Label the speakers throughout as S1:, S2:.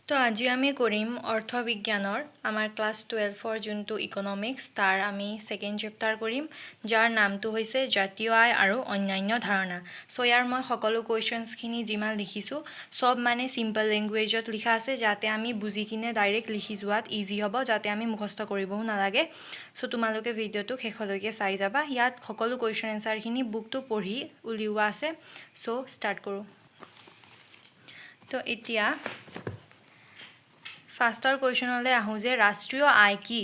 S1: তো আজি আমি কৰিম অৰ্থবিজ্ঞানৰ আমাৰ ক্লাছ 12ৰ যোনটো ইকনমিক্স তাৰ আমি সেকেন্ড চেপ্টাৰ কৰিম যাৰ নামটো হৈছে জাতীয় আয় আৰু অন্যান্য ধাৰণা। সো ইয়াৰ মই সকলো কোৱেশ্চনছখিনি যিমান লিখিছোঁ সব মানে সিম্পল লেংগুৱেজত লিখা আছে যাতে আমি বুজি কিনে ডাইৰেক্ট লিখি যোৱাত ইজি হ'ব, যাতে আমি মুখস্থ কৰিবও নালাগে। সো তোমালোকে ভিডিঅ'টো শেষলৈকে চাই যাবা। ইয়াত সকলো কোৱেশ্চন এনসাৰখিনি বুকটো পঢ়ি উলিওৱা আছে। সো ষ্টাৰ্ট কৰোঁ। তো এতিয়া ফাৰ্ষ্টৰ কুৱেশ্যনলৈ আহোঁ যে ৰাষ্ট্ৰীয় আয় কি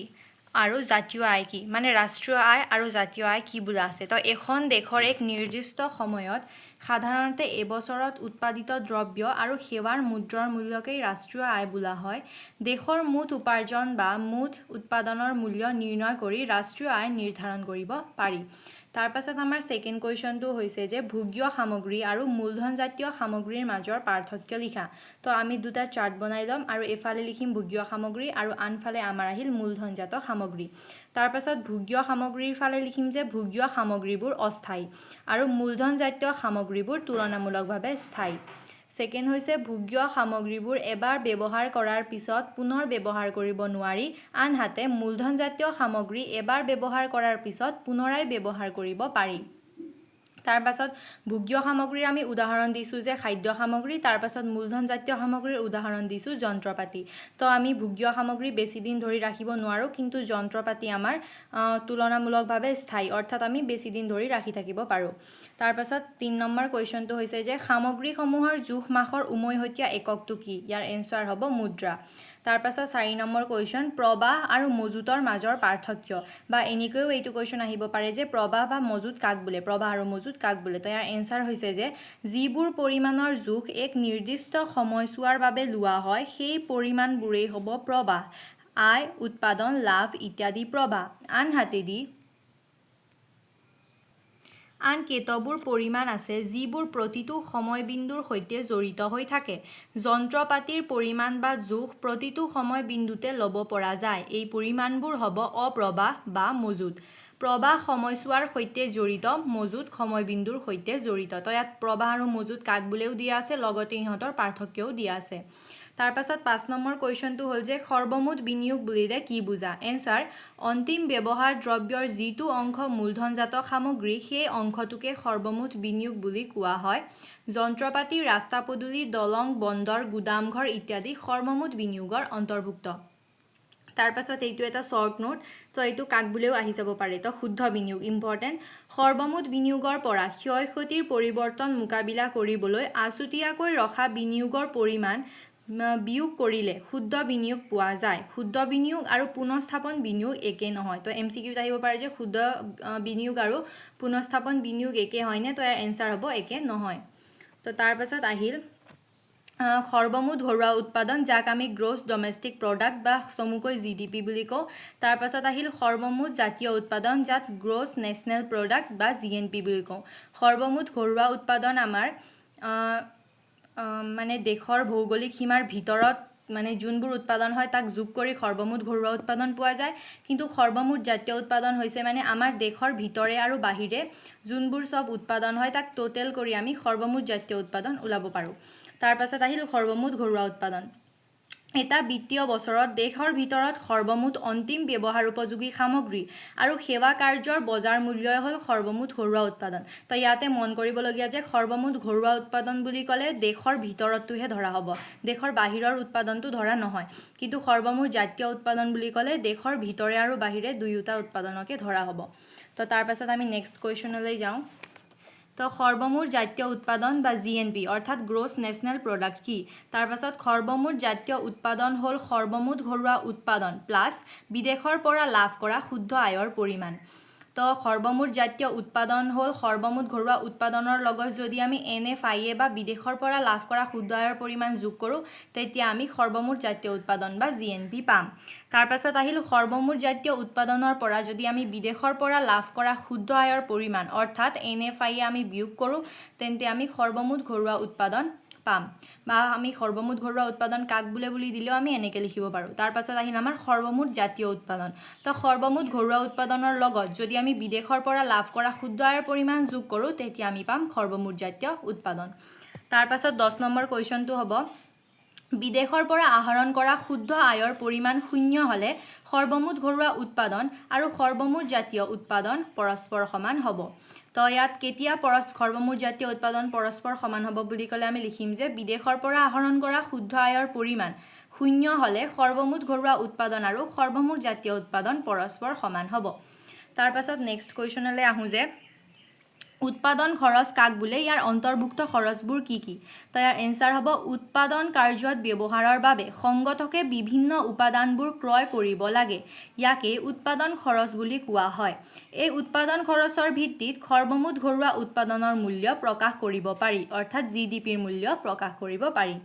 S1: আৰু জাতীয় আয় কি, মানে ৰাষ্ট্ৰীয় আয় আৰু জাতীয় আয় কি বোলা আছে। তো এখন দেশৰ এক নিৰ্দিষ্ট সময়ত সাধাৰণতে এবছৰত উৎপাদিত দ্ৰব্য আৰু সেৱাৰ মুদ্ৰাৰ মূল্যকেই ৰাষ্ট্ৰীয় আয় বোলা হয়। দেশৰ মুঠ উপাৰ্জন বা মুঠ উৎপাদনৰ মূল্য নিৰ্ণয় কৰি ৰাষ্ট্ৰীয় আয় নিৰ্ধাৰণ কৰিব পাৰি। তাৰপাছত আমাৰ ছেকেণ্ড কুৱেশ্যনটো হৈছে যে ভোগ্য সামগ্ৰী আৰু মূলধনজাতীয় সামগ্ৰীৰ মাজৰ পাৰ্থক্য লিখা। তো আমি দুটা চাৰ্ট বনাই ল'ম আৰু এফালে লিখিম ভোগ্য সামগ্ৰী আৰু আনফালে আমাৰ আহিল মূলধনজাত সামগ্ৰী। তাৰপাছত ভোগ্য সামগ্ৰীৰ ফালে লিখিম যে ভোগ্য সামগ্ৰীবোৰ অস্থায়ী আৰু মূলধনজাতীয় সামগ্ৰীবোৰ তুলনামূলকভাৱে স্থায়ী। ছেকেণ্ড হৈছে ভোগ্য সামগ্ৰীবোৰ এবাৰ ব্যৱহাৰ কৰাৰ পিছত পুনৰ ব্যৱহাৰ কৰিব নোৱাৰি, আনহাতে মূলধনজাতীয় সামগ্ৰী এবাৰ ব্যৱহাৰ কৰাৰ পিছত পুনৰাই ব্যৱহাৰ কৰিব পাৰি। তাৰপাছত ভোগ্য সামগ্ৰীৰ আমি উদাহৰণ দিছোঁ যে খাদ্য সামগ্ৰী, তাৰপাছত মূলধনজাতীয় সামগ্ৰীৰ উদাহৰণ দিছোঁ যন্ত্ৰপাতি। তো আমি ভোগ্য সামগ্ৰী বেছি দিন ধৰি ৰাখিব নোৱাৰোঁ, কিন্তু যন্ত্ৰপাতি আমাৰ তুলনামূলকভাৱে স্থায়ী, অৰ্থাৎ আমি বেছি দিন ধৰি ৰাখি থাকিব পাৰোঁ। তাৰপাছত 3 নম্বৰ কুৱেশ্যনটো হৈছে যে সামগ্ৰীসমূহৰ জোখ মাখৰ উমৈহতীয়া এককটো কি? ইয়াৰ এনচাৰ হ'ব মুদ্ৰা। তাৰপাছত 4 নম্বৰ কুৱেশ্যন প্ৰবাহ আৰু মজুতৰ মাজৰ পাৰ্থক্য, বা এনেকৈও এইটো কুৱেশ্যন আহিব পাৰে যে প্ৰবাহ বা মজুত কাক বোলে, প্ৰবাহ আৰু মজুত কাক বোলে। তো ইয়াৰ এনচাৰ হৈছে যে যিবোৰ পৰিমাণৰ জোখ এক নিৰ্দিষ্ট সময়ছোৱাৰ বাবে লোৱা হয় সেই পৰিমাণবোৰেই হ'ব প্ৰবাহ। আয়, উৎপাদন, লাভ ইত্যাদি প্ৰবাহ। আন কেতবোৰ পৰিমাণ আছে যিবোৰ প্ৰতিটো সময়বিন্দুৰ সৈতে জড়িত হৈ থাকে। যন্ত্ৰপাতিৰ পৰিমাণ বা জোখ প্ৰতিটো সময়বিন্দুতে ল'ব পৰা যায়। এই পৰিমাণবোৰ হ'ব অপ্ৰবাহ বা মজুত। প্ৰবাহ সময়ছোৱাৰ সৈতে জড়িত, মজুত সময়বিন্দুৰ সৈতে জড়িত। তো ইয়াত প্ৰবাহ আৰু মজুত কাক বুলিও দিয়া আছে, লগতে ইহঁতৰ পাৰ্থক্যও দিয়া আছে। তাৰপাছত 5 নম্বৰ কুৱেশ্যনটো হ'ল যে সৰ্বমুঠ বিনিয়োগ বুলিলে কি বুজা? এনচাৰ অন্তিম ব্যৱহাৰ দ্ৰব্যৰ যিটো অংশ মূলধনজাত সামগ্ৰী সেই অংশটোকে সৰ্বমুঠ বিনিয়োগ বুলি কোৱা হয়। যন্ত্ৰপাতি, ৰাস্তা পদূলি, দলং, বন্দৰ, গুদামঘৰ ইত্যাদি সৰ্বমুঠ বিনিয়োগৰ অন্তৰ্ভুক্ত। তাৰপাছত এইটো এটা শ্বৰ্ট নোট, তো এইটো কাক বুলিও আহি যাব পাৰে। তো শুদ্ধ বিনিয়োগ ইম্পৰ্টেণ্ট। সৰ্বমুঠ বিনিয়োগৰ পৰা ক্ষয় ক্ষতিৰ পৰিৱৰ্তন মোকাবিলা কৰিবলৈ আছুতীয়াকৈ ৰখা বিনিয়োগৰ পৰিমাণ বিয়োগ কৰিলে শুদ্ধ বিনিয়োগ পোৱা যায়। শুদ্ধ বিনিয়োগ আৰু পুনঃস্থাপন বিনিয়োগ একে নহয়। তো MCQত আহিব পাৰে যে শুদ্ধ বিনিয়োগ আৰু পুনঃস্থাপন বিনিয়োগ একে হয়নে? তো ইয়াৰ এনচাৰ হ'ব একে নহয়। তো তাৰপাছত আহিল সৰ্বমুঠ ঘৰুৱা উৎপাদন, যাক আমি গ্ৰছ ডমেষ্টিক প্ৰডাক্ট বা চমুকৈ GDP বুলি কওঁ। তাৰপাছত আহিল সৰ্বমুঠ জাতীয় উৎপাদন, যাক গ্ৰছ নেশ্যনেল প্ৰডাক্ট বা GNP বুলি কওঁ। সৰ্বমুঠ ঘৰুৱা উৎপাদন আমাৰ মানে দেশৰ ভৌগোলিক সীমাৰ ভিতৰত মানে যোনবোৰ উৎপাদন হয় তাক যোগ কৰি সৰ্বমুঠ ঘৰুৱা উৎপাদন পোৱা যায়। কিন্তু সৰ্বমুঠ জাতীয় উৎপাদন হৈছে মানে আমাৰ দেশৰ ভিতৰে আৰু বাহিৰে যোনবোৰ চব উৎপাদন হয় তাক টোটেল কৰি আমি সৰ্বমুঠ জাতীয় উৎপাদন ওলাব পাৰোঁ। তাৰপাছত আহিল সৰ্বমুঠ ঘৰুৱা উৎপাদন। এটা বিত্তীয় বছৰত দেশৰ ভিতৰত সৰ্বমুঠ অন্তিম ব্যৱহাৰ উপযোগী সামগ্ৰী আৰু সেৱা কাৰ্যৰ বজাৰ মূল্যই হ'ল সৰ্বমুঠ ঘৰুৱা উৎপাদন। তো ইয়াতে মন কৰিবলগীয়া যে সৰ্বমুঠ ঘৰুৱা উৎপাদন বুলি ক'লে দেশৰ ভিতৰতটোহে ধৰা হ'ব, দেশৰ বাহিৰৰ উৎপাদনটো ধৰা নহয়। কিন্তু সৰ্বমুঠ জাতীয় উৎপাদন বুলি ক'লে দেশৰ ভিতৰে আৰু বাহিৰে দুয়োটা উৎপাদনকে ধৰা হ'ব। তো তাৰপাছত আমি নেক্সট কুৱেশ্যনলৈ যাওঁ। তো সৰ্বমুঠ জাতীয় উৎপাদন বা GNP অৰ্থাৎ গ্ৰছ নেশ্যনেল প্ৰডাক্ট কি? তাৰপাছত সৰ্বমুঠ জাতীয় উৎপাদন হ'ল সৰ্বমুঠ ঘৰুৱা উৎপাদন প্লাছ বিদেশৰ পৰা লাভ কৰা শুদ্ধ আয়ৰ পৰিমাণ। তো সৰ্বমুঠ জাতীয় উৎপাদন হ'ল সৰ্বমুঠ ঘৰুৱা উৎপাদনৰ লগত যদি আমি NFIA বা বিদেশৰ পৰা লাভ কৰা শুদ্ধ আয়ৰ পৰিমাণ যোগ কৰোঁ তেতিয়া আমি সৰ্বমুঠ জাতীয় উৎপাদন বা GNP পাম। তাৰপাছত আহিল সৰ্বমুঠ জাতীয় উৎপাদনৰ পৰা যদি আমি বিদেশৰ পৰা লাভ কৰা শুদ্ধ আয়ৰ পৰিমাণ অৰ্থাৎ NFIA আমি বিয়োগ কৰোঁ তেন্তে আমি সৰ্বমুঠ ঘৰুৱা উৎপাদন পাম। বা আমি সৰ্বমুঠ ঘৰুৱা উৎপাদন কাক বোলে বুলি দিলেও আমি এনেকৈ লিখিব পাৰোঁ। তাৰপাছত আহিল আমাৰ সৰ্বমুঠ জাতীয় উৎপাদন। তো সৰ্বমুঠ ঘৰুৱা উৎপাদনৰ লগত যদি আমি বিদেশৰ পৰা লাভ কৰা শুদ্ধ আয়ৰ পৰিমাণ যোগ কৰোঁ তেতিয়া আমি পাম সৰ্বমুঠ জাতীয় উৎপাদন। তাৰপাছত 10 নম্বৰ কুৱেশ্যনটো হ'ব বিদেশৰ পৰা আহৰণ কৰা শুদ্ধ আয়ৰ পৰিমাণ শূন্য হ'লে সৰ্বমুঠ ঘৰুৱা উৎপাদন আৰু সৰ্বমুঠ জাতীয় উৎপাদন পৰস্পৰ সমান হ'ব। তো ইয়াত কেতিয়া সৰ্বমুঠ জাতীয় উৎপাদন পৰস্পৰ সমান হ'ব বুলি ক'লে আমি লিখিম যে বিদেশৰ পৰা আহৰণ কৰা শুদ্ধ আয়ৰ পৰিমাণ শূন্য হ'লে সৰ্বমুঠ ঘৰুৱা উৎপাদন আৰু সৰ্বমুঠ জাতীয় উৎপাদন পৰস্পৰ সমান হ'ব। তাৰ পাছত নেক্সট কুৱেশ্যনলৈ আহোঁ যে উৎপাদন খৰচ কাক বোলে, ইয়াৰ অন্তৰ্ভুক্ত খৰচবোৰ কি কি? তো ইয়াৰ এনচাৰ হ'ব উৎপাদন কাৰ্যত ব্যৱহাৰৰ বাবে সংগঠকে বিভিন্ন উপাদানবোৰ ক্ৰয় কৰিব লাগে, ইয়াকেই উৎপাদন খৰচ বুলি কোৱা হয়। এই উৎপাদন খৰচৰ ভিত্তিত সৰ্বমুঠ ঘৰুৱা উৎপাদনৰ মূল্য প্ৰকাশ কৰিব পাৰি, অৰ্থাৎ GDPৰ মূল্য প্ৰকাশ কৰিব পাৰি।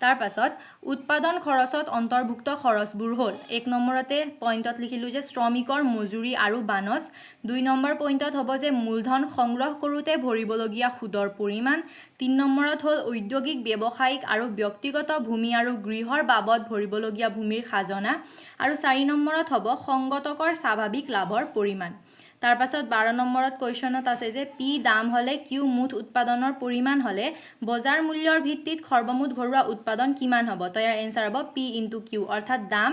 S1: তাৰ পাছত উৎপাদন খৰচত অন্তৰ্ভুক্ত খৰচবোৰ হ'ল 1 নম্বৰতে পইণ্টত লিখিলোঁ যে শ্ৰমিকৰ মজুৰি আৰু বানচ। 2 নম্বৰ পইণ্টত হ'ব যে মূলধন সংগ্ৰহ কৰোঁতে ভৰিবলগীয়া সুদৰ পৰিমাণ। 3 নম্বৰত হ'ল ঔদ্যোগিক ব্যৱসায়িক আৰু ব্যক্তিগত ভূমি আৰু গৃহৰ বাবদ ভৰিবলগীয়া ভূমিৰ খাজনা। আৰু 4 নম্বৰত হ'ব সংগঠকৰ স্বাভাৱিক লাভৰ পৰিমাণ। তাৰ পাছত 12 নম্বৰত কুৱেশ্যনত আছে যে পি দাম হ'লে কিউ মুঠ উৎপাদনৰ পৰিমাণ হ'লে বজাৰ মূল্যৰ ভিত্তিত সৰ্বমুঠ ঘৰুৱা উৎপাদন কিমান হ'ব? তো ইয়াৰ এনচাৰ হ'ব পি ইনটু কিউ, অৰ্থাৎ দাম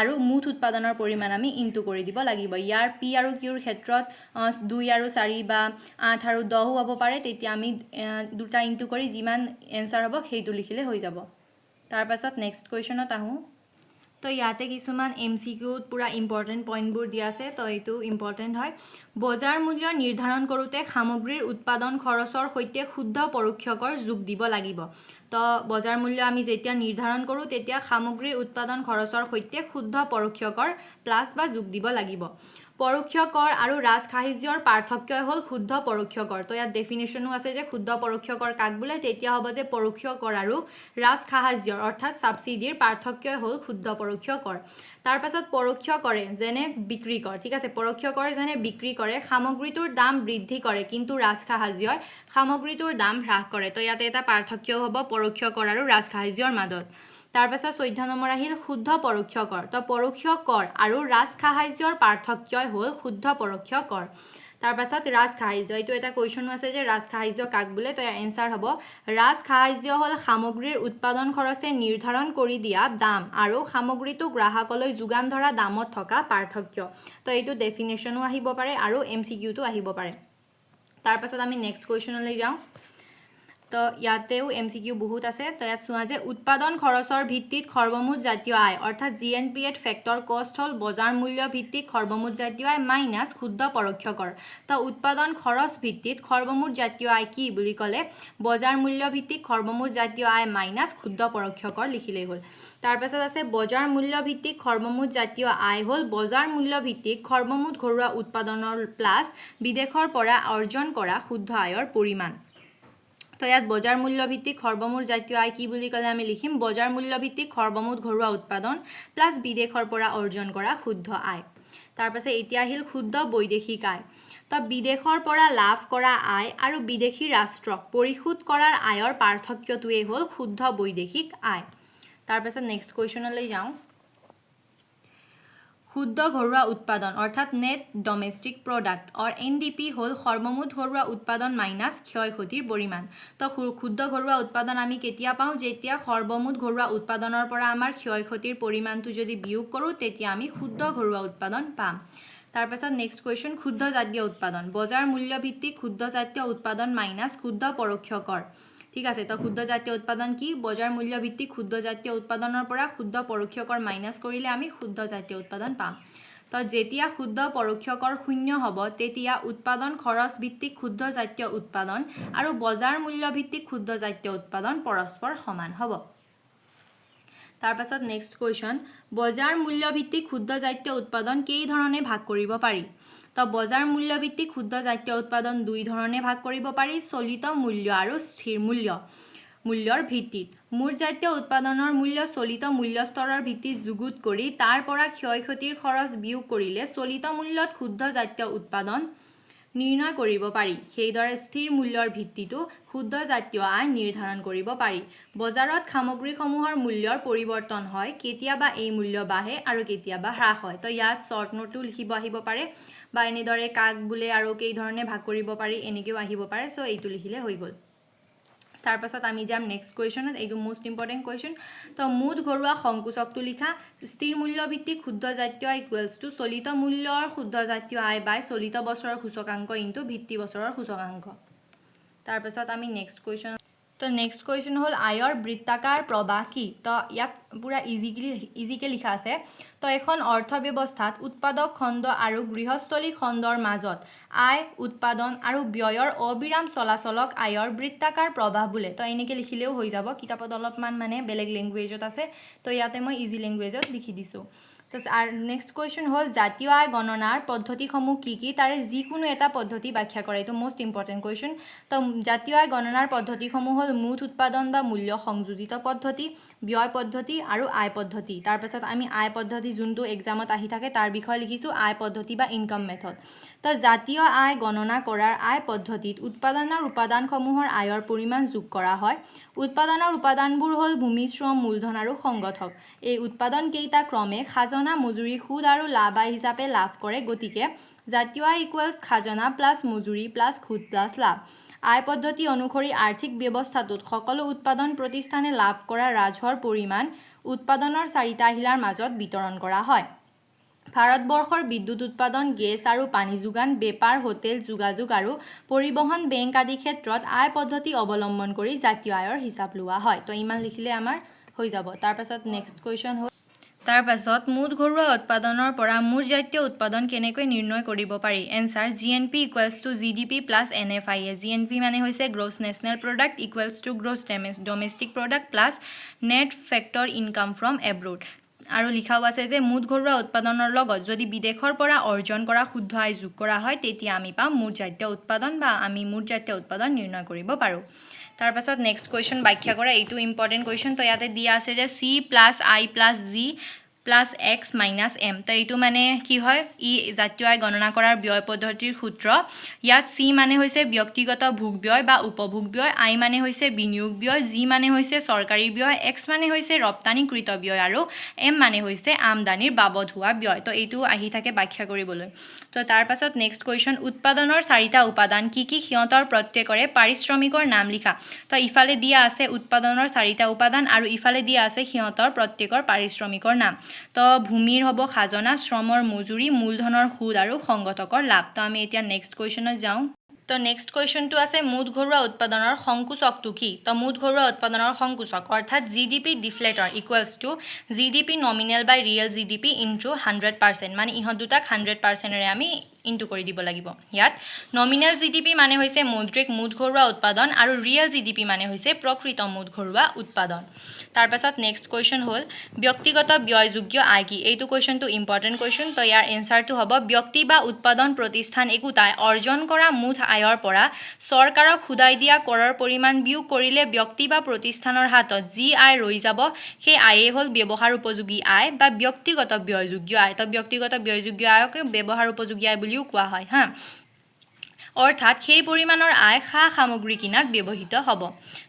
S1: আৰু মুঠ উৎপাদনৰ পৰিমাণ আমি ইনটু কৰি দিব লাগিব। ইয়াৰ পি আৰু কিউৰ ক্ষেত্ৰত 2 আৰু 4 বা 8 আৰু 10 হ'ব পাৰে, তেতিয়া আমি দুটা ইনটু কৰি যিমান এনচাৰ হ'ব সেইটো লিখিলে হৈ যাব। তাৰ পাছত নেক্সট কুৱেশ্যনত আহোঁ। তো ইয়াতে কিছুমান MCQত পুৰা ইম্পৰ্টেণ্ট পইণ্টবোৰ দিয়া আছে, তো এইটো ইম্পৰ্টেণ্ট হয়। বজাৰ মূল্য নিৰ্ধাৰণ কৰোঁতে সামগ্ৰীৰ উৎপাদন খৰচৰ সৈতে শুদ্ধ পৰোক্ষ কৰ যোগ দিব লাগিব। তো বজাৰ মূল্য আমি যেতিয়া নিৰ্ধাৰণ কৰোঁ তেতিয়া সামগ্ৰীৰ উৎপাদন খৰচৰ সৈতে শুদ্ধ পৰোক্ষ কৰ প্লাছ বা যোগ দিব লাগিব। পৰোক্ষ কৰ আৰু ৰাজসাহায্যৰ পাৰ্থক্যই হ'ল শুদ্ধ পৰোক্ষ কৰ। তো ইয়াত ডেফিনেশ্যনো আছে যে শুদ্ধ পৰোক্ষ কৰ কাক বোলে, তেতিয়া হ'ব যে পৰোক্ষ কৰ আৰু ৰাজসাহায্যৰ অৰ্থাৎ ছাবচিডিৰ পাৰ্থক্যই হ'ল শুদ্ধ পৰোক্ষ কৰ। তাৰ পাছত পৰোক্ষ কৰে যেনে বিক্ৰী কৰ, ঠিক আছে, পৰোক্ষ কৰ যেনে বিক্ৰী কৰে সামগ্ৰীটোৰ দাম বৃদ্ধি কৰে কিন্তু ৰাজসাহায্যই সামগ্ৰীটোৰ দাম হ্ৰাস কৰে। তো ইয়াতে এটা পাৰ্থক্যও হ'ব পৰোক্ষ কৰ আৰু ৰাজসাহায্যৰ মাজত। তাৰ পাছত 14 নম্বৰ আহিল শুদ্ধ পৰোক্ষ কৰ। তো পৰোক্ষ কৰ আৰু ৰাজসাহায্যৰ পাৰ্থক্যই হ'ল শুদ্ধ পৰোক্ষ কৰ। তাৰ পাছত ৰাজসাহায্য, এইটো এটা কুৱেশ্যনো আছে যে ৰাজসাহায্য কাক বোলে, তো ইয়াৰ এনচাৰ হ'ব ৰাজসাহায্য হ'ল সামগ্ৰীৰ উৎপাদন খৰচে নিৰ্ধাৰণ কৰি দিয়া দাম আৰু সামগ্ৰীটো গ্ৰাহকলৈ যোগান ধৰা দামত থকা পাৰ্থক্য। তো এইটো ডেফিনেশ্যনো আহিব পাৰে আৰু MCQটো আহিব পাৰে। তাৰ পাছত আমি নেক্সট কুৱেশ্যনলৈ যাওঁ। তো ইয়াতেও MCQ বহুত আছে। তো ইয়াত চোৱা যে উৎপাদন খৰচৰ ভিত্তিত সৰ্বমুঠ জাতীয় আয় অৰ্থাৎ GNPAত ফেক্টৰ কষ্ট হ'ল বজাৰ মূল্য ভিত্তিক সৰ্বমুঠ জাতীয় আয় মাইনাছ শুদ্ধ পৰোক্ষ কৰ। তো উৎপাদন খৰচ ভিত্তিত সৰ্বমুঠ জাতীয় আয় কি বুলি ক'লে বজাৰ মূল্য ভিত্তিক সৰ্বমুঠ জাতীয় আয় মাইনাছ শুদ্ধ পৰোক্ষ কৰ লিখিলেই হ'ল। তাৰ পাছত আছে বজাৰ মূল্য ভিত্তিক সৰ্বমুঠ জাতীয় আয় হ'ল বজাৰ মূল্য ভিত্তিক সৰ্বমুঠ ঘৰুৱা উৎপাদনৰ প্লাছ বিদেশৰ পৰা অৰ্জন কৰা শুদ্ধ আয়ৰ পৰিমাণ। তো ইয়াত বজাৰ মূল্য ভিত্তিক সৰ্বমুঠ জাতীয় আয় কি বুলি ক'লে আমি লিখিম বজাৰ মূল্য ভিত্তিক সৰ্বমুঠ ঘৰুৱা উৎপাদন প্লাছ বিদেশৰ পৰা অৰ্জন কৰা শুদ্ধ আয়। তাৰ পাছত এতিয়া আহিল শুদ্ধ বৈদেশিক আয়। তো বিদেশৰ পৰা লাভ কৰা আয় আৰু বিদেশী ৰাষ্ট্ৰক পৰিশোধ কৰাৰ আয়ৰ পাৰ্থক্যটোৱেই হ'ল শুদ্ধ বৈদেশিক আয়। তাৰ পাছত নেক্সট কুৱেশ্যনলৈ যাওঁ। শুদ্ধ ঘৰুৱা উৎপাদন অৰ্থাৎ নেট ডমেষ্টিক প্ৰডাক্ট অৰ NDP হ'ল সৰ্বমুঠ ঘৰুৱা উৎপাদন মাইনাছ ক্ষয় ক্ষতিৰ পৰিমাণ। তো শুদ্ধ ঘৰুৱা উৎপাদন আমি কেতিয়া পাওঁ, যেতিয়া সৰ্বমুঠ ঘৰুৱা উৎপাদনৰ পৰা আমাৰ ক্ষয় ক্ষতিৰ পৰিমাণটো যদি বিয়োগ কৰোঁ তেতিয়া আমি শুদ্ধ ঘৰুৱা উৎপাদন পাম। তাৰ পাছত নেক্সট কুৱেশ্যন শুদ্ধ জাতীয় উৎপাদন বজাৰ মূল্য ভিত্তিক শুদ্ধ জাতীয় উৎপাদন মাইনাছ শুদ্ধ পৰোক্ষ কৰ, ঠিক আছে। তো শুদ্ধ জাতীয় উৎপাদন কি বজাৰ মূল্য ভিত্তিক শুদ্ধ জাতীয় উৎপাদনৰ পৰা শুদ্ধ পৰোক্ষ কৰ মাইনাছ কৰিলে আমি শুদ্ধ জাতীয় উৎপাদন পাম। তো যেতিয়া শুদ্ধ পৰোক্ষ কৰ শূন্য হ'ব তেতিয়া উৎপাদন খৰচ ভিত্তিক শুদ্ধ জাতীয় উৎপাদন আৰু বজাৰ মূল্য ভিত্তিক শুদ্ধ জাতীয় উৎপাদন পৰস্পৰ সমান হ'ব। তাৰ পাছত নেক্সট কুৱেশ্যন বজাৰ মূল্য ভিত্তিক শুদ্ধ জাতীয় উৎপাদন কেইধৰণে ভাগ কৰিব পাৰি? তো বজাৰ মূল্য ভিত্তিক শুদ্ধ জাতীয় উৎপাদন 2 ধৰণে ভাগ কৰিব পাৰি, চলিত মূল্য আৰু স্থিৰ মূল্যৰ ভিত্তিত। মুঠ জাতীয় উৎপাদনৰ মূল্য চলিত মূল্য স্তৰৰ ভিত্তিত যুগুত কৰি তাৰ পৰা ক্ষয় ক্ষতিৰ খৰচ বিয়োগ কৰিলে চলিত মূল্যত শুদ্ধ জাতীয় উৎপাদন নিৰ্ণয় কৰিব পাৰি। সেইদৰে স্থিৰ মূল্যৰ ভিত্তিতো শুদ্ধ জাতীয় আয় নিৰ্ধাৰণ কৰিব পাৰি। বজাৰত সামগ্ৰীসমূহৰ মূল্যৰ পৰিৱৰ্তন হয়, কেতিয়াবা এই মূল্য বাঢ়ে আৰু কেতিয়াবা হ্ৰাস হয়। তো ইয়াত শ্বৰ্ট নোটো লিখিব আহিব পাৰে বা এনেদৰে কাক বোলে আৰু কেইধৰণে ভাগ কৰিব পাৰি এনেকৈও আহিব পাৰে। চ' এইটো লিখিলে হৈ গ'ল। তাৰ পাছত আমি যাম নেক্সট কুৱেশ্যনত এইটো মোষ্ট ইম্পৰ্টেণ্ট কুৱেশ্যন তো মুঠ ঘৰুৱা সংকোচকটো লিখা স্থিৰ মূল্য ভিত্তিক শুদ্ধ জাতীয় আয় ইকুৱেলছ টু চলিত মূল্যৰ শুদ্ধ জাতীয় আয় বাই চলিত বছৰৰ সূচকাংক ইনটু ভিত্তি বছৰৰ সূচকাংক তাৰ পাছত আমি নেক্সট কুৱেশ্যন তো নেক্সট কুৱেশ্যন হ'ল আয়ৰ বৃত্তাকাৰ প্ৰবাহ কি তো ইয়াত পুৰা ইজিকে লিখা আছে তো এখন অৰ্থব্যৱস্থাত উৎপাদক খণ্ড আৰু গৃহস্থলী খণ্ডৰ মাজত আয় উৎপাদন আৰু ব্যয়ৰ অবিৰাম চলাচলক আয়ৰ বৃত্তাকাৰ প্ৰবাহ বোলে তো এনেকৈ লিখিলেও হৈ যাব কিতাপত অলপমান মানে বেলেগ লেংগুৱেজত আছে তো ইয়াতে মই ইজি লেংগুৱেজত লিখি দিছোঁ তো আৰু নেক্সট কুৱেশ্যন হ'ল জাতীয় আয় গণনাৰ পদ্ধতিসমূহ কি কি তাৰে যিকোনো এটা পদ্ধতি ব্যাখ্যা কৰে এইটো মোষ্ট ইম্পৰ্টেণ্ট কুৱেশ্যন তো জাতীয় আয় গণনাৰ পদ্ধতিসমূহ হ'ল মুঠ উৎপাদন বা মূল্য সংযোজিত পদ্ধতি ব্যয় পদ্ধতি আৰু আয় পদ্ধতি তাৰপাছত আমি আয় পদ্ধতি যোনটো এক্সামত আহি থাকে তাৰ বিষয়ে লিখিছোঁ আয় পদ্ধতি বা ইনকাম মেথড তো জাতীয় আয় গণনা কৰাৰ আয় পদ্ধতিত উৎপাদনৰ উপাদানসমূহৰ আয়ৰ পৰিমাণ যোগ কৰা হয় উৎপাদনৰ উপাদানবোৰ হ'ল ভূমি শ্ৰম মূলধন আৰু সংগঠক এই উৎপাদন কেইটা ক্ৰমে খাজনা মজুৰি সুদ আৰু লাভ আয় হিচাপে লাভ কৰে গতিকে জাতীয় আয় ইকুৱেলছ খাজনা প্লাছ মজুৰি প্লাছ সুদ প্লাছ লাভ আয় পদ্ধতি অনুসৰি আৰ্থিক ব্যৱস্থাটোত সকলো উৎপাদন প্ৰতিষ্ঠানে লাভ কৰা ৰাজহৰ পৰিমাণ উৎপাদনৰ চাৰিটা আহিলাৰ মাজত বিতৰণ কৰা হয় ভাৰতবৰ্ষৰ বিদ্যুৎ উৎপাদন গেছ আৰু পানী যোগান বেপাৰ হোটেল যোগাযোগ আৰু পৰিবহণ বেংক আদি ক্ষেত্ৰত আয় পদ্ধতি অৱলম্বন কৰি জাতীয় আয়ৰ হিচাপ লোৱা হয় তো ইমান লিখিলে আমাৰ হৈ যাব তাৰপাছত নেক্সট কুৱেশ্যন হ'ল তাৰপাছত মুঠ ঘৰুৱা উৎপাদনৰ পৰা মুঠ জাতীয় উৎপাদন কেনেকৈ নিৰ্ণয় কৰিব পাৰি answer GNP equals to GDP plus NFIA GNP মানে হৈছে gross national product equals to gross domestic product plus net factor income from abroad আৰু লিখাও আছে যে মুঠ ঘৰুৱা উৎপাদনৰ লগত যদি বিদেশৰ পৰা অৰ্জন কৰা শুদ্ধ আয় যোগ কৰা হয় তেতিয়া আমি পাম মুঠ জাতীয় উৎপাদন বা আমি মুঠ জাতীয় উৎপাদন নিৰ্ণয় কৰিব পাৰোঁ তাৰপাছত নেক্সট কুৱেশ্যন ব্যাখ্যা কৰা এইটো ইম্পৰ্টেণ্ট কুৱেশ্যন তো ইয়াতে দিয়া আছে যে C plus I plus G plus X minus M তো এইটো মানে কি হয় ই জাতীয় আয় গণনা কৰাৰ ব্যয় পদ্ধতিৰ সূত্ৰ ইয়াত C মানে হৈছে ব্যক্তিগত ভোগ ব্যয় বা উপভোগ ব্যয় I মানে হৈছে বিনিয়োগ ব্যয় G মানে হৈছে চৰকাৰী ব্যয় X মানে হৈছে ৰপ্তানিকৃত ব্যয় আৰু M মানে হৈছে আমদানিৰ বাবদ হোৱা ব্যয় তো এইটো আহি থাকে ব্যাখ্যা কৰিবলৈ তো তাৰপাছত নেক্সট কুৱেশ্যন উৎপাদনৰ চাৰিটা উপাদান কি কি সিহঁতৰ প্ৰত্যেকৰে পাৰিশ্ৰমিকৰ নাম লিখা তো ইফালে দিয়া আছে উৎপাদনৰ চাৰিটা উপাদান আৰু ইফালে দিয়া আছে সিহঁতৰ প্ৰত্যেকৰ পাৰিশ্ৰমিকৰ নাম তো ভূমিৰ হ'ব খাজনা শ্ৰমৰ মজুৰি মূলধনৰ সুদ আৰু সংগঠকৰ লাভ তো আমি এতিয়া নেক্সট কুৱেশ্যনত যাওঁ তো নেক্সট কুৱেশ্যনটো আছে মুঠ ঘৰুৱা উৎপাদনৰ সংকোচকটো কি তো মুঠ ঘৰুৱা উৎপাদনৰ সংকোচক অৰ্থাৎ GDP deflator equals to GDP nominal by real GDP into 100% মানে ইহঁত দুটাক 100%ৰে আমি ইনটু কৰি দিব লাগিব ইয়াত নমিনেল GDP মানে হৈছে মৌদ্ৰিক মুঠ ঘৰুৱা উৎপাদন আৰু ৰিয়েল GDP মানে হৈছে প্ৰকৃত মুঠ ঘৰুৱা উৎপাদন তাৰপাছত নেক্সট কুৱেশ্যন হ'ল ব্যক্তিগত ব্যয়যোগ্য আয় কি এইটো কুৱেশ্যনটো ইম্পৰ্টেণ্ট কুৱেশ্যন তো ইয়াৰ এনচাৰটো হ'ব ব্যক্তি বা উৎপাদন প্ৰতিষ্ঠান একোটাই অৰ্জন কৰা মুঠ আয়ৰ পৰা চৰকাৰক সুদাই দিয়া কৰৰ পৰিমাণ বিয়োগ কৰিলে ব্যক্তি বা প্ৰতিষ্ঠানৰ হাতত যি আয় ৰৈ যাব সেই আয়েই হ'ল ব্যৱহাৰ উপযোগী আয় বা ব্যক্তিগত ব্যয়যোগ্য আয় তো ব্যক্তিগত ব্যয়যোগ্য আয়ক ব্যৱহাৰ উপযোগী আয় বুলিও কোৱা হয় হা অৰ্থাৎ সেই পৰিমাণৰ আয় সা সামগ্ৰী কিনাত ব্যৱহৃত হ'ব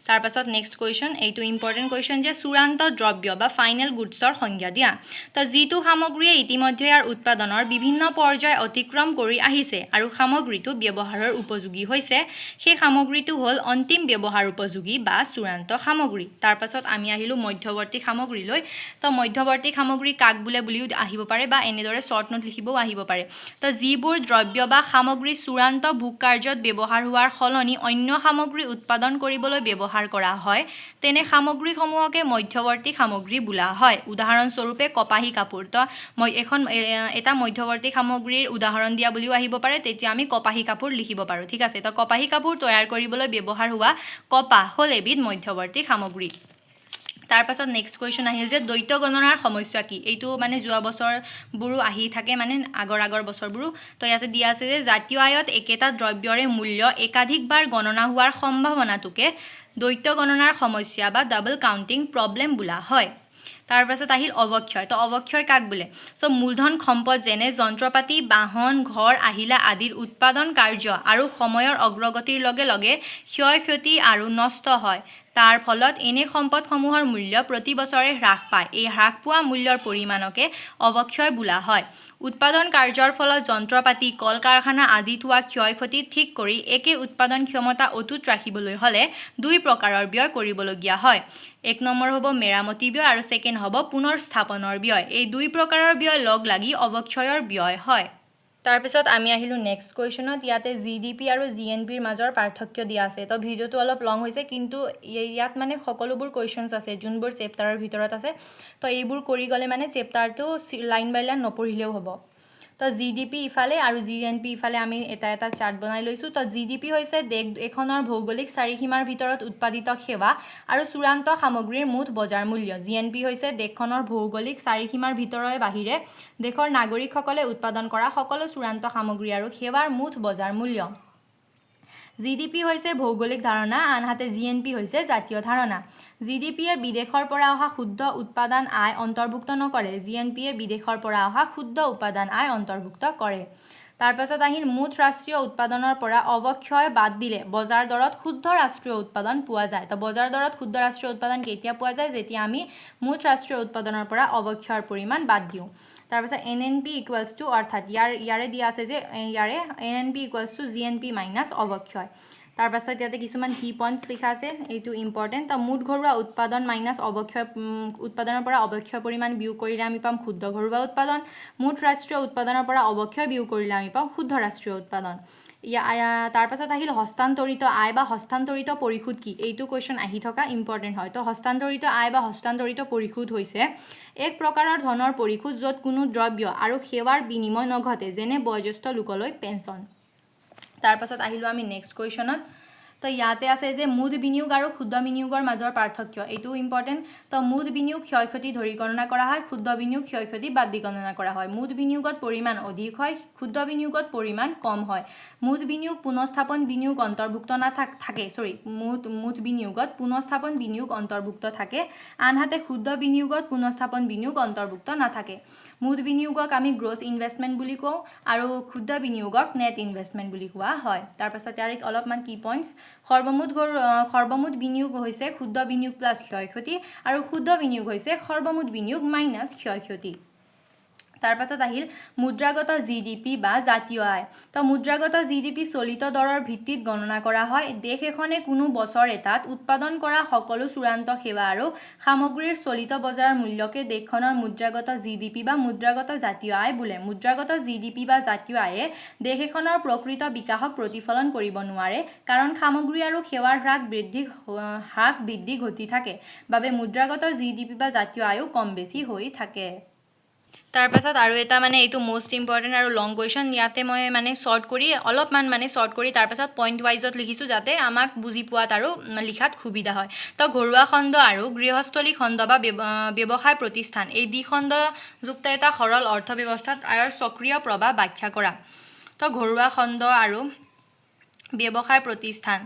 S1: তাৰপাছত নেক্সট কুৱেশ্যন এইটো ইম্পৰ্টেণ্ট কুৱেশ্যন যে চূড়ান্ত দ্ৰব্য বা ফাইনেল গুডছৰ সংজ্ঞা দিয়া তো যিটো সামগ্ৰীয়ে ইতিমধ্যে ইয়াৰ উৎপাদনৰ বিভিন্ন পৰ্যায় অতিক্ৰম কৰি আহিছে আৰু সামগ্ৰীটো ব্যৱহাৰৰ উপযোগী হৈছে সেই সামগ্ৰীটো হ'ল অন্তিম ব্যৱহাৰ উপযোগী বা চূড়ান্ত সামগ্ৰী তাৰপাছত আমি আহিলোঁ মধ্যৱৰ্তী সামগ্ৰীলৈ তো মধ্যৱৰ্তী সামগ্ৰী কাক বোলে বুলিও আহিব পাৰে বা এনেদৰে শ্বৰ্ট নোট লিখিবও আহিব পাৰে তো যিবোৰ দ্ৰব্য বা সামগ্ৰী চূড়ান্ত ভোগ কাৰ্যত ব্যৱহাৰ হোৱাৰ সলনি অন্য সামগ্ৰী উৎপাদন কৰিবলৈ ব্যৱহাৰ কৰা হয় তেনে সামগ্ৰীসমূহকে মধ্যৱৰ্তী সামগ্ৰী বোলা হয় উদাহৰণস্বৰূপে কপাহী কাপোৰ তো এটা মধ্যৱৰ্তী সামগ্ৰীৰ উদাহৰণ দিয়া বুলিও আহিব পাৰে তেতিয়া আমি কপাহী কাপোৰ লিখিব পাৰোঁ ঠিক আছে তো কপাহী কাপোৰ তৈয়াৰ কৰিবলৈ ব্যৱহাৰ হোৱা কপাহ হ'ল এবিধ মধ্যৱৰ্তী সামগ্ৰী তাৰপাছত নেক্সট কুৱেশ্যন আহিল যে দ্বৈত গণনাৰ সমস্যা কি এইটো মানে যোৱা বছৰবোৰো আহি থাকে মানে আগৰ বছৰবোৰো তো ইয়াতে দিয়া আছে যে জাতীয় আয়ত একেটা দ্ৰব্যৰে মূল্য একাধিকবাৰ গণনা হোৱাৰ সম্ভাৱনাটোকে দ্বৈত গণনাৰ সমস্যা বা ডাবল কাউণ্টিং প্ৰব্লেম বোলা হয় তাৰপাছত আহিল অৱক্ষয় তো অৱক্ষয় কাক বোলে মূলধন সম্পদ যেনে যন্ত্ৰপাতি বাহন ঘৰ আহিলা আদিৰ উৎপাদন কাৰ্য আৰু সময়ৰ অগ্ৰগতিৰ লগে লগে ক্ষয় ক্ষতি আৰু নষ্ট হয় তাৰ ফলত এনে সম্পদসমূহৰ মূল্য প্ৰতি বছৰে হ্ৰাস পায় এই হ্ৰাস পোৱা মূল্যৰ পৰিমাণকে অৱক্ষয় বোলা হয় উৎপাদন কাৰ্যৰ ফলত যন্ত্ৰপাতি কল কাৰখানা আদিত হোৱা ক্ষয় ক্ষতি ঠিক কৰি একে উৎপাদন ক্ষমতা অটুট ৰাখিবলৈ হ'লে দুই প্ৰকাৰৰ ব্যয় কৰিবলগীয়া হয় এক নম্বৰ হ'ব মেৰামতি ব্যয় আৰু ছেকেণ্ড হ'ব পুনৰ স্থাপনৰ ব্যয় এই দুই প্ৰকাৰৰ ব্যয় লগ লাগি অৱক্ষয়ৰ ব্যয় হয় তাৰপিছত আমি আহিলোঁ নেক্সট কুৱেশ্যনত ইয়াতে GDP আৰু GNPৰ মাজৰ পাৰ্থক্য দিয়া আছে তো ভিডিঅ'টো অলপ লং হৈছে কিন্তু ইয়াত মানে সকলোবোৰ কুৱেশ্যনছ আছে যোনবোৰ চেপ্টাৰৰ ভিতৰত আছে তো এইবোৰ কৰি গ'লে মানে চেপ্টাৰটো লাইন বাই লাইন নপঢ়িলেও হ'ব তো GDP ইফালে আৰু GNP ইফালে আমি এটা চাৰ্ট বনাই লৈছোঁ তো GDP হৈছে দেশ এখনৰ ভৌগোলিক চাৰিসীমাৰ ভিতৰত উৎপাদিত সেৱা আৰু চূড়ান্ত সামগ্ৰীৰ মুঠ বজাৰ মূল্য GNP হৈছে দেশখনৰ ভৌগোলিক চাৰিসীমাৰ ভিতৰৰ বাহিৰে দেশৰ নাগৰিকসকলে উৎপাদন কৰা সকলো চূড়ান্ত সামগ্ৰী আৰু সেৱাৰ মুঠ বজাৰ মূল্য GDP হৈছে ভৌগোলিক ধাৰণা আনহাতে GNP হৈছে জাতীয় ধাৰণা GDPয়ে বিদেশৰ পৰা অহা শুদ্ধ উৎপাদন আয় অন্তৰ্ভুক্ত নকৰে GNPয়ে বিদেশৰ পৰা অহা শুদ্ধ উৎপাদন আয় অন্তৰ্ভুক্ত কৰে তাৰপাছত আহিল মুঠ ৰাষ্ট্ৰীয় উৎপাদনৰ পৰা অৱক্ষয় বাদ দিলে বজাৰ দৰত শুদ্ধ ৰাষ্ট্ৰীয় উৎপাদন পোৱা যায় তো বজাৰ দৰত শুদ্ধ ৰাষ্ট্ৰীয় উৎপাদন কেতিয়া পোৱা যায় যেতিয়া আমি মুঠ ৰাষ্ট্ৰীয় উৎপাদনৰ পৰা অৱক্ষয়ৰ পৰিমাণ বাদ দিওঁ তাৰপাছত NNP ইকুৱেলছ টু অৰ্থাৎ ইয়াৰে দিয়া আছে যে ইয়াৰে NNP equals to GNP minus অৱক্ষয় তাৰপাছত ইয়াতে কিছুমান কি পইণ্টছ লিখা আছে এইটো ইম্পৰ্টেণ্ট তো মুঠ ঘৰুৱা উৎপাদন মাইনাছ অৱক্ষয় উৎপাদনৰ পৰা অৱক্ষয় পৰিমাণ বিয়োগ কৰিলে আমি পাম শুদ্ধ ঘৰুৱা উৎপাদন মুঠ ৰাষ্ট্ৰীয় উৎপাদনৰ পৰা অৱক্ষয় বিয়োগ কৰিলে আমি পাম শুদ্ধ ৰাষ্ট্ৰীয় উৎপাদন তাৰপাছত আহিল হস্তান্তৰিত আয় বা হস্তান্তৰিত পৰিশোধ কি এইটো কুৱেশ্যন আহি থকা ইম্পৰ্টেণ্ট হয় তো হস্তান্তৰিত আয় বা হস্তান্তৰিত পৰিশোধ হৈছে এক প্ৰকাৰৰ ধনৰ পৰিশোধ য'ত কোনো দ্ৰব্য আৰু সেৱাৰ বিনিময় নঘটে যেনে বয়োজ্যেষ্ঠ লোকলৈ পেঞ্চন তাৰপাছত আহিলোঁ আমি নেক্সট কুৱেশ্যনত তো ইয়াতে আছে যে মুঠ বিনিয়োগ আৰু শুদ্ধ বিনিয়োগৰ মাজৰ পাৰ্থক্য এইটো ইম্পৰ্টেণ্ট তো মুঠ বিনিয়োগ ক্ষয় ক্ষতি ধৰি গণনা কৰা হয় শুদ্ধ বিনিয়োগ ক্ষয় ক্ষতি বাদ দি গণনা কৰা হয় মুঠ বিনিয়োগত পৰিমাণ অধিক হয় শুদ্ধ বিনিয়োগত পৰিমাণ কম হয় মুঠ বিনিয়োগ পুনঃস্থাপন বিনিয়োগ অন্তৰ্ভুক্ত থাকে মুঠ বিনিয়োগত পুনঃস্থাপন বিনিয়োগ অন্তৰ্ভুক্ত থাকে আনহাতে শুদ্ধ বিনিয়োগত পুনঃস্থাপন বিনিয়োগ অন্তৰ্ভুক্ত নাথাকে মুঠ বিনিয়োগক আমি গ্ৰছ ইনভেষ্টমেণ্ট বুলি কওঁ আৰু শুদ্ধ বিনিয়োগক নেট ইনভেষ্টমেণ্ট বুলি কোৱা হয় তাৰপাছত ইয়াৰ অলপমান কি পইণ্টছ সৰ্বমুঠ বিনিয়োগ হৈছে শুদ্ধ বিনিয়োগ প্লাছ ক্ষয় ক্ষতি আৰু শুদ্ধ বিনিয়োগ হৈছে সৰ্বমুঠ বিনিয়োগ মাইনাছ ক্ষয় ক্ষতি তাৰপাছত আহিল মুদ্ৰাগত GDP বা জাতীয় আয় তো মুদ্ৰাগত GDP চলিত দৰৰ ভিত্তিত গণনা কৰা হয় দেশ এখনে কোনো বছৰ এটাত উৎপাদন কৰা সকলো চূড়ান্ত সেৱা আৰু সামগ্ৰীৰ চলিত বজাৰ মূল্যকে দেশখনৰ মুদ্ৰাগত GDP বা মুদ্ৰাগত জাতীয় আয় বোলে মুদ্ৰাগত GDP বা জাতীয় আয়ে দেশ এখনৰ প্ৰকৃত বিকাশক প্ৰতিফলন কৰিব নোৱাৰে কাৰণ সামগ্ৰী আৰু সেৱাৰ হ্ৰাস বৃদ্ধি ঘটি থাকে বাবে মুদ্ৰাগত GDP বা জাতীয় আয়ো কম বেছি হৈ থাকে তাৰপাছত আৰু এটা মানে এইটো মোষ্ট ইম্পৰ্টেণ্ট আৰু লং কুৱেশ্যন ইয়াতে মই মানে শ্বৰ্ট কৰি তাৰপাছত পইণ্ট ৱাইজত লিখিছোঁ যাতে আমাক বুজি পোৱাত আৰু লিখাত সুবিধা হয় তো ঘৰুৱা খণ্ড আৰু গৃহস্থলী খণ্ড বা ব্যৱসায় প্ৰতিষ্ঠান এই দ্বিখণ্ডযুক্ত এটা সৰল অৰ্থব্যৱস্থাত আয়ৰ সক্ৰিয় প্ৰভাৱ ব্যাখ্যা কৰা তো ঘৰুৱা খণ্ড আৰু ব্যৱসায় প্ৰতিষ্ঠান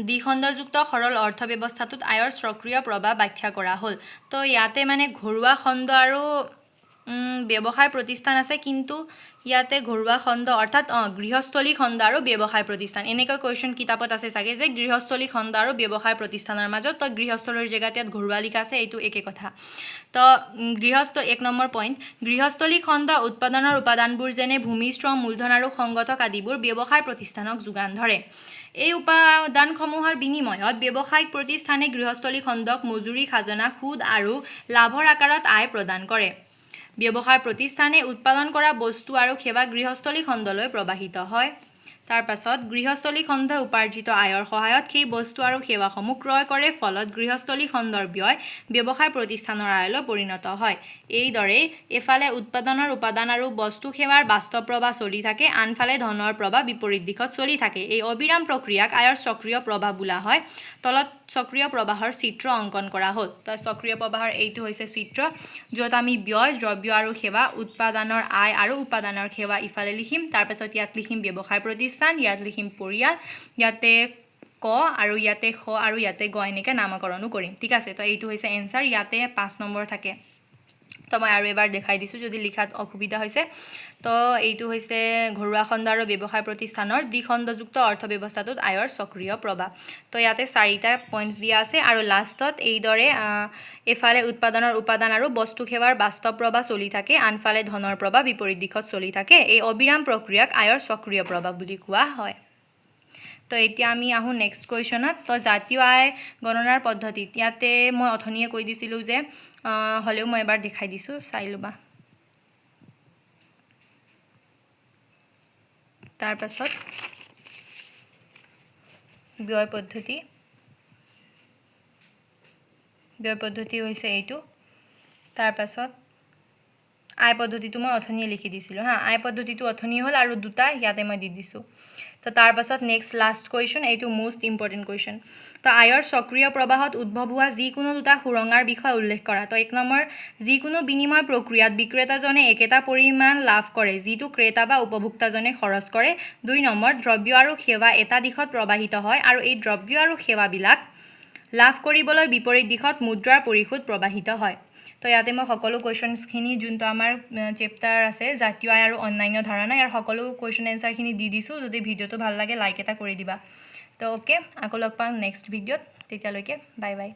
S1: দ্বিখণ্ডযুক্ত সৰল অৰ্থব্যৱস্থাটোত আয়ৰ সক্ৰিয় প্ৰভাৱ ব্যাখ্যা কৰা হ'ল তো ইয়াতে মানে ঘৰুৱা খণ্ড আৰু ব্যৱসায় প্ৰতিষ্ঠান আছে কিন্তু ইয়াতে ঘৰুৱা খণ্ড অৰ্থাৎ গৃহস্থলী খণ্ড আৰু ব্যৱসায় প্ৰতিষ্ঠান এনেকৈ কুৱেশ্যন কিতাপত আছে চাগে যে গৃহস্থলী খণ্ড আৰু ব্যৱসায় প্ৰতিষ্ঠানৰ মাজত তো গৃহস্থলীৰ জেগাত ইয়াত ঘৰুৱা লিখা আছে এইটো একে কথা তো এক নম্বৰ পইণ্ট গৃহস্থলী খণ্ড উৎপাদনৰ উপাদানবোৰ যেনে ভূমি শ্ৰম মূলধন আৰু সংগঠক আদিবোৰ ব্যৱসায় প্ৰতিষ্ঠানক যোগান ধৰে এই উপাদানসমূহৰ বিনিময়ত ব্যৱসায়িক প্ৰতিষ্ঠানে গৃহস্থলী খণ্ডক মজুৰি খাজনা সুদ আৰু লাভৰ আকাৰত আয় প্ৰদান কৰে ব্যৱসায় প্ৰতিষ্ঠানে উৎপাদন কৰা বস্তু আৰু সেৱা গৃহস্থলী খণ্ডলৈ প্ৰবাহিত হয় তাৰপাছত গৃহস্থলী খণ্ডই উপাৰ্জিত আয়ৰ সহায়ত সেই বস্তু আৰু সেৱাসমূহ ক্ৰয় কৰে ফলত গৃহস্থলী খণ্ডৰ ব্যয় ব্যৱসায় প্ৰতিষ্ঠানৰ আয়লৈ পৰিণত হয় এইদৰে এফালে উৎপাদনৰ উপাদান আৰু বস্তু সেৱাৰ বাস্তৱ প্ৰবাহ চলি থাকে আনফালে ধনৰ প্ৰবাহ বিপৰীত দিশত চলি থাকে এই অবিৰাম প্ৰক্ৰিয়াক আয়ৰ সক্ৰিয় প্ৰবাহ বোলা হয় তলত সক্ৰিয় প্ৰবাহৰ চিত্ৰ অংকন কৰা হ'ল তো সক্ৰিয় প্ৰবাহৰ এইটো হৈছে চিত্ৰ য'ত আমি ব্যয় দ্ৰব্য আৰু সেৱা উৎপাদনৰ আয় আৰু উপাদানৰ সেৱা ইফালে লিখিম তাৰপাছত ইয়াত লিখিম ব্যৱসায় প্ৰতিষ্ঠান ইয়াত লিখিম পৰিয়াল ইয়াতে ক আৰু ইয়াতে খ আৰু ইয়াতে গ এনেকৈ নামকৰণো কৰিম ঠিক আছে তো এইটো হৈছে এনচাৰ ইয়াতে 5 নম্বৰ থাকে তো মই আৰু এবাৰ দেখাই দিছোঁ যদি লিখাত অসুবিধা হৈছে তো এইটো হৈছে ঘৰুৱা খণ্ড আৰু ব্যৱসায় প্ৰতিষ্ঠানৰ দ্বিখণ্ডযুক্ত অৰ্থব্যৱস্থাটোত আয়ৰ সক্ৰিয় প্ৰবাহ তো ইয়াতে 4টা পইণ্টছ দিয়া আছে আৰু লাষ্টত এইদৰে এফালে উৎপাদনৰ উপাদান আৰু বস্তু সেৱাৰ বাস্তৱ প্ৰবাহ চলি থাকে আনফালে ধনৰ প্ৰবাহ বিপৰীত দিশত চলি থাকে এই অবিৰাম প্ৰক্ৰিয়াক আয়ৰ সক্ৰিয় প্ৰবাহ বুলি কোৱা হয় তো এতিয়া আমি আহোঁ নেক্সট কুৱেশ্যনত তো জাতীয় আয় গণনাৰ পদ্ধতিত ইয়াতে মই অথনিয়ে কৈ দিছিলোঁ যে হ'লেও মই এবাৰ দেখাই দিছোঁ চাই ল'বা তাৰ পাছত ব্যয় পদ্ধতি হৈছে এইটো তাৰ পাছত আয় পদ্ধতিটো মই অথনিয়ে লিখি দিছিলোঁ হা আয় পদ্ধতিটো অথনিয়ে হ'ল আৰু দুটা ইয়াতে মই দি দিছোঁ তো তাৰ পাছত নেক্সট লাষ্ট কুৱেশ্যন এইটো মোষ্ট ইম্পৰ্টেণ্ট কুৱেশ্যন তো আয়ৰ সক্ৰিয় প্ৰবাহত উদ্ভৱ হোৱা যিকোনো দুটা সুৰঙাৰ বিষয় উল্লেখ কৰা তো 1 নম্বৰ যিকোনো বিনিময় প্ৰক্ৰিয়াত বিক্ৰেতাজনে একেটা পৰিমাণ লাভ কৰে যিটো ক্ৰেতা বা উপভোক্তাজনে খৰচ কৰে 2 নম্বৰ দ্ৰব্য আৰু সেৱা এটা দিশত প্ৰবাহিত হয় আৰু এই দ্ৰব্য আৰু সেৱাবিলাক লাভ কৰিবলৈ বিপৰীত দিশত মুদ্ৰাৰ পৰিশোধ প্ৰবাহিত হয় তো ইয়াতে মই সকলো কুৱেশ্যনছখিনি যোনটো আমাৰ চেপ্টাৰ আছে জাতীয় আয় আৰু অন্যান্য ধাৰণা ইয়াৰ সকলো কুৱেশ্যন এনচাৰখিনি দি দিছোঁ যদি ভিডিঅ'টো ভাল লাগে লাইক এটা কৰি দিবা তো ওকে আকৌ লগ পাম নেক্সট ভিডিঅ'ত তেতিয়ালৈকে বাই বাই